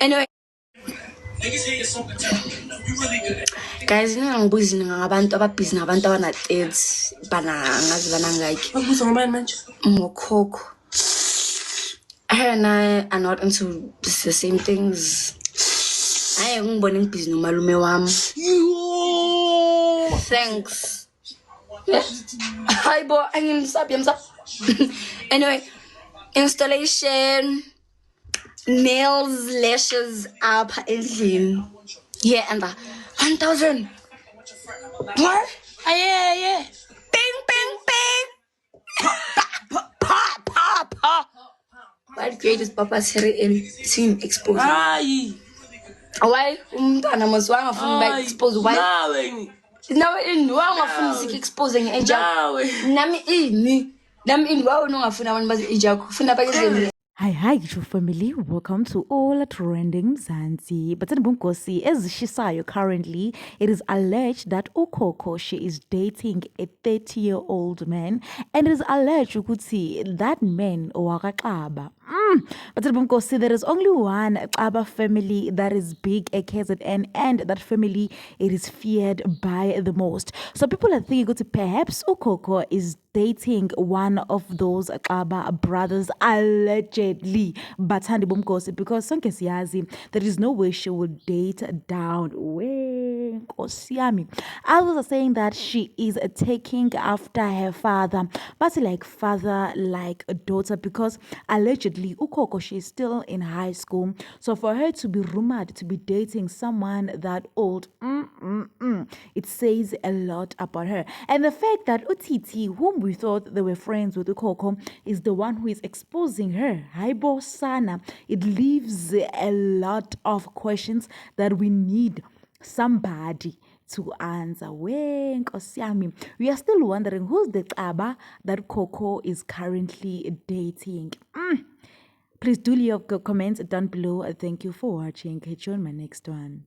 Anyway, guys, ngingabuzi ngabantu ababhizi nabantu abana-30 banangazi banangaki. Babuza ngobani manje? Mokhokho. Her and I are not into the same things. I am born in business, malume wam. Thanks. Hi, boy. I'm sub. Anyway, installation, nails, lashes up in here and 1,000. What? Yeah. Bing, bing, bing. Pa. What greatest Papa Siri in team exposed? Hayi. Why? Umntwana moswanga funa back expose why? Nawe ini wangafuna sik exposing age yakho. Nami ini wawe ungafuna abantu bazi age yakho. Funa bakezeni. Hi, true family. Welcome to All Trending Mzansi. But then Bunkosi, as Shisayo currently, it is alleged that Ukoko, she is dating a 30-year-old man, and it is alleged you could see that man Wakakaba. But then Bunkosi, there is only one Aba family that is big at KZN, and that family it is feared by the most. So people are thinking perhaps Ukoko is dating one of those Aba brothers allegedly, but Handi Bumkosi, because Sonke Siyazi, there is no way she would date down. Others are saying that she is taking after her father, but like father, like a daughter, because allegedly Ukoko, she is still in high school. So for her to be rumored to be dating someone that old, it says a lot about her. And the fact that Utiti, whom we thought they were friends with Ukoko, is the one who is exposing her. Haibo Sana. It leaves a lot of questions that we need somebody to answer. We are still wondering who's the Aba that Coco is currently dating. Please do leave your comments down below. Thank you for watching. Catch you on my next one.